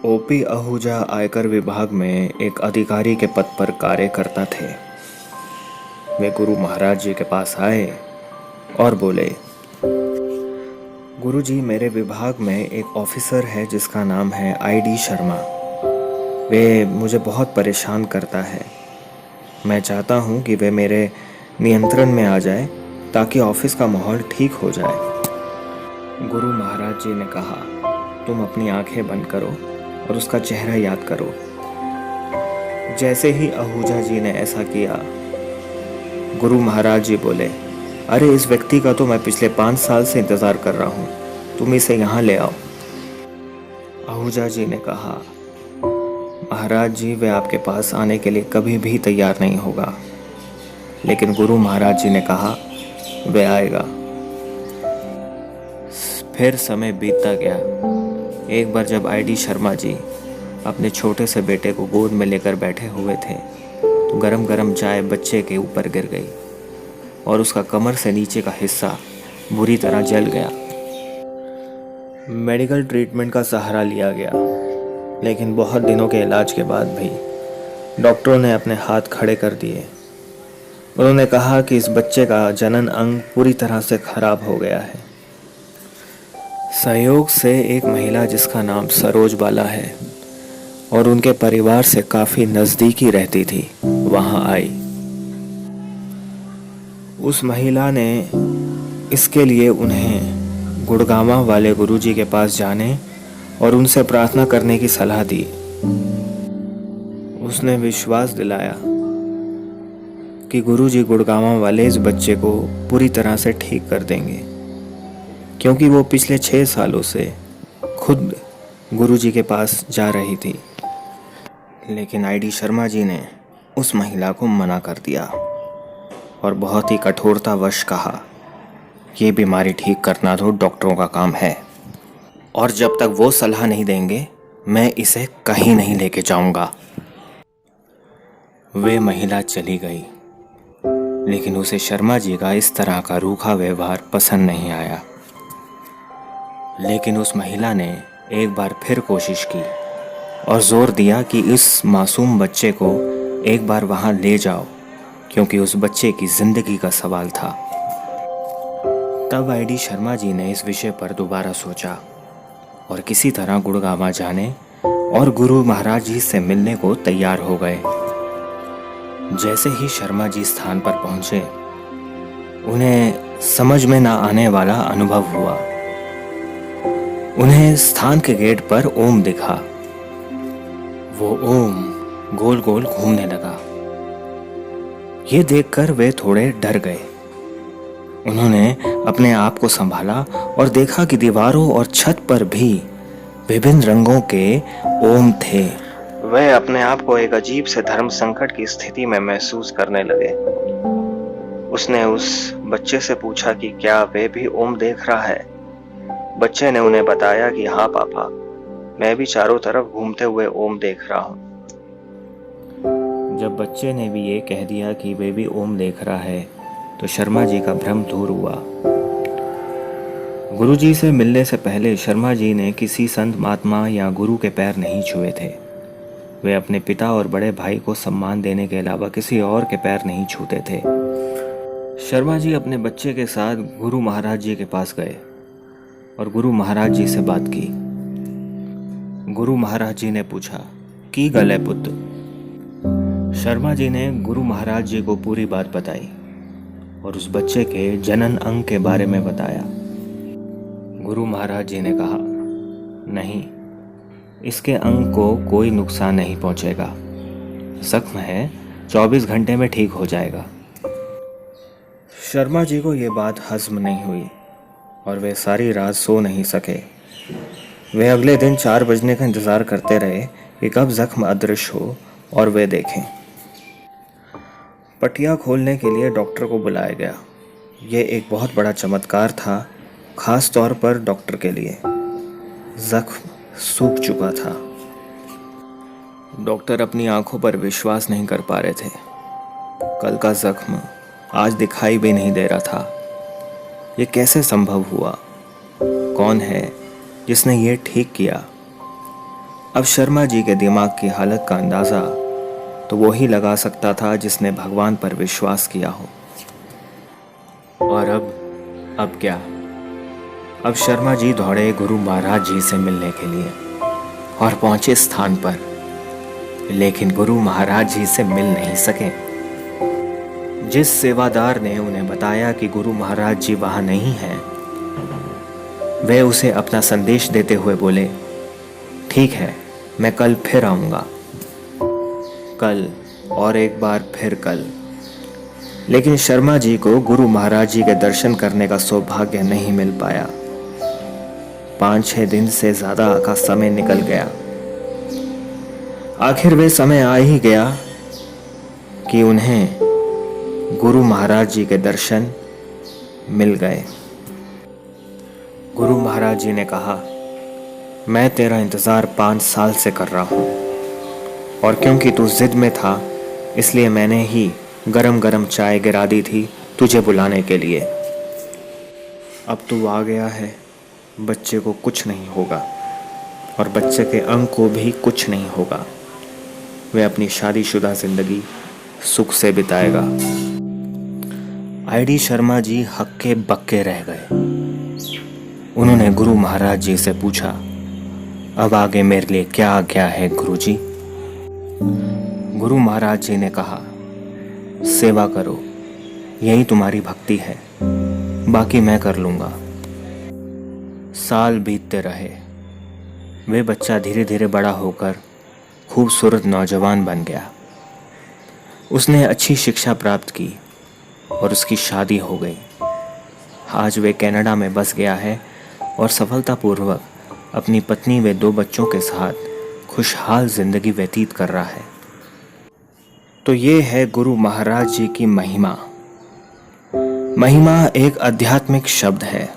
OP Ahuja आयकर विभाग में एक अधिकारी के पद पर कार्य करता थे। वे गुरु महाराज जी के पास आए और बोले, गुरुजी, मेरे विभाग में एक ऑफिसर है जिसका नाम है आईडी शर्मा। वे मुझे बहुत परेशान करता है। मैं चाहता हूँ कि वे मेरे नियंत्रण में आ जाए ताकि ऑफिस का माहौल ठीक हो जाए। गुरु महाराज जी ने कहा, तुम अपनी आंखें बंद करो और उसका चेहरा याद करो। जैसे ही आहूजा जी ने ऐसा किया, गुरु महाराज जी बोले, अरे इस व्यक्ति का तो मैं पिछले 5 साल से इंतजार कर रहा हूँ, तुम इसे यहाँ ले आओ। आहूजा जी ने कहा, महाराज जी, वे आपके पास आने के लिए कभी भी तैयार नहीं होगा। लेकिन गुरु महाराज जी ने कहा, वे आएगा। फिर समय बीतता गया। एक बार जब आईडी शर्मा जी अपने छोटे से बेटे को गोद में लेकर बैठे हुए थे तो गरम गरम चाय बच्चे के ऊपर गिर गई और उसका कमर से नीचे का हिस्सा बुरी तरह जल गया। मेडिकल ट्रीटमेंट का सहारा लिया गया, लेकिन बहुत दिनों के इलाज के बाद भी डॉक्टरों ने अपने हाथ खड़े कर दिए। उन्होंने कहा कि इस बच्चे का जनन अंग पूरी तरह से खराब हो गया है। सहयोग से एक महिला जिसका नाम सरोज बाला है और उनके परिवार से काफ़ी नज़दीकी रहती थी, वहाँ आई। उस महिला ने इसके लिए उन्हें गुड़गांवा वाले गुरुजी के पास जाने और उनसे प्रार्थना करने की सलाह दी। उसने विश्वास दिलाया कि गुरुजी गुड़गांवा वाले इस बच्चे को पूरी तरह से ठीक कर देंगे, क्योंकि वो पिछले 6 सालों से खुद गुरुजी के पास जा रही थी। लेकिन आईडी शर्मा जी ने उस महिला को मना कर दिया और बहुत ही कठोरतावश कहा, ये बीमारी ठीक करना तो डॉक्टरों का काम है और जब तक वो सलाह नहीं देंगे मैं इसे कहीं नहीं लेके जाऊंगा। वे महिला चली गई, लेकिन उसे शर्मा जी का इस तरह का रूखा व्यवहार पसंद नहीं आया। लेकिन उस महिला ने एक बार फिर कोशिश की और जोर दिया कि इस मासूम बच्चे को एक बार वहां ले जाओ, क्योंकि उस बच्चे की जिंदगी का सवाल था। तब आईडी शर्मा जी ने इस विषय पर दोबारा सोचा और किसी तरह गुड़गांवा जाने और गुरु महाराज जी से मिलने को तैयार हो गए। जैसे ही शर्मा जी स्थान पर पहुंचे, उन्हें समझ में ना आने वाला अनुभव हुआ। उन्हें स्थान के गेट पर ओम दिखा। वो ओम गोल गोल घूमने लगा। ये देखकर वे थोड़े डर गए। उन्होंने अपने आप को संभाला और देखा कि दीवारों और छत पर भी विभिन्न रंगों के ओम थे। वे अपने आप को एक अजीब से धर्म संकट की स्थिति में महसूस करने लगे। उसने उस बच्चे से पूछा कि क्या वे भी ओम देख रहा है। बच्चे ने उन्हें बताया कि हाँ पापा, मैं भी चारों तरफ घूमते हुए ओम देख रहा हूँ। जब बच्चे ने भी ये कह दिया कि वे भी ओम देख रहा है, तो शर्मा जी का भ्रम दूर हुआ। गुरुजी से मिलने से पहले शर्मा जी ने किसी संत महात्मा या गुरु के पैर नहीं छुए थे। वे अपने पिता और बड़े भाई को सम्मान देने के अलावा किसी और के पैर नहीं छूते थे। शर्मा जी अपने बच्चे के साथ गुरु महाराज जी के पास गए और गुरु महाराज जी से बात की। गुरु महाराज जी ने पूछा, की गल है पुत्र? शर्मा जी ने गुरु महाराज जी को पूरी बात बताई और उस बच्चे के जनन अंग के बारे में बताया। गुरु महाराज जी ने कहा, नहीं, इसके अंग को कोई नुकसान नहीं पहुंचेगा। जख्म है, 24 घंटे में ठीक हो जाएगा। शर्मा जी को यह बात हजम नहीं हुई और वे सारी रात सो नहीं सके। वे अगले दिन 4 बजने का इंतजार करते रहे कि कब जख्म अदृश्य हो और वे देखें। पट्टियाँ खोलने के लिए डॉक्टर को बुलाया गया। ये एक बहुत बड़ा चमत्कार था, खास तौर पर डॉक्टर के लिए। जख्म सूख चुका था। डॉक्टर अपनी आंखों पर विश्वास नहीं कर पा रहे थे। कल का जख्म आज दिखाई भी नहीं दे रहा था। ये कैसे संभव हुआ? कौन है जिसने ये ठीक किया? अब शर्मा जी के दिमाग की हालत का अंदाज़ा तो वो ही लगा सकता था जिसने भगवान पर विश्वास किया हो। और अब क्या? अब शर्मा जी दौड़े गुरु महाराज जी से मिलने के लिए और पहुंचे स्थान पर, लेकिन गुरु महाराज जी से मिल नहीं सके। जिस सेवादार ने उन्हें बताया कि गुरु महाराज जी वहां नहीं हैं, वे उसे अपना संदेश देते हुए बोले, ठीक है, मैं कल फिर आऊंगा। कल और एक बार फिर कल। लेकिन शर्मा जी को गुरु महाराज जी के दर्शन करने का सौभाग्य नहीं मिल पाया। 5-6 दिन से ज्यादा का समय निकल गया। आखिर वे समय आ ही गया कि उन्हें गुरु महाराज जी के दर्शन मिल गए। गुरु महाराज जी ने कहा, मैं तेरा इंतज़ार 5 साल से कर रहा हूँ, और क्योंकि तू जिद में था इसलिए मैंने ही गरम गरम चाय गिरा दी थी तुझे बुलाने के लिए। अब तू आ गया है, बच्चे को कुछ नहीं होगा और बच्चे के अंग को भी कुछ नहीं होगा। वह अपनी शादीशुदा जिंदगी सुख से बिताएगा। आईडी शर्मा जी हक्के बक्के रह गए। उन्होंने गुरु महाराज जी से पूछा, अब आगे मेरे लिए क्या आज्ञा है गुरुजी? गुरु महाराज जी ने कहा, सेवा करो, यही तुम्हारी भक्ति है, बाकी मैं कर लूंगा। साल बीतते रहे। वे बच्चा धीरे धीरे बड़ा होकर खूबसूरत नौजवान बन गया। उसने अच्छी शिक्षा प्राप्त की और उसकी शादी हो गई। आज वे कनाडा में बस गया है और सफलतापूर्वक अपनी पत्नी व 2 बच्चों के साथ खुशहाल जिंदगी व्यतीत कर रहा है। तो ये है गुरु महाराज जी की महिमा। महिमा एक आध्यात्मिक शब्द है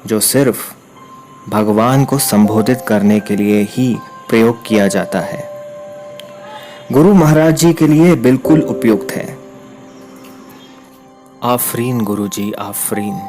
जो सिर्फ भगवान को संबोधित करने के लिए ही प्रयोग किया जाता है। गुरु महाराज जी के लिए बिल्कुल उपयुक्त है। आफरीन गुरुजी, आफरीन।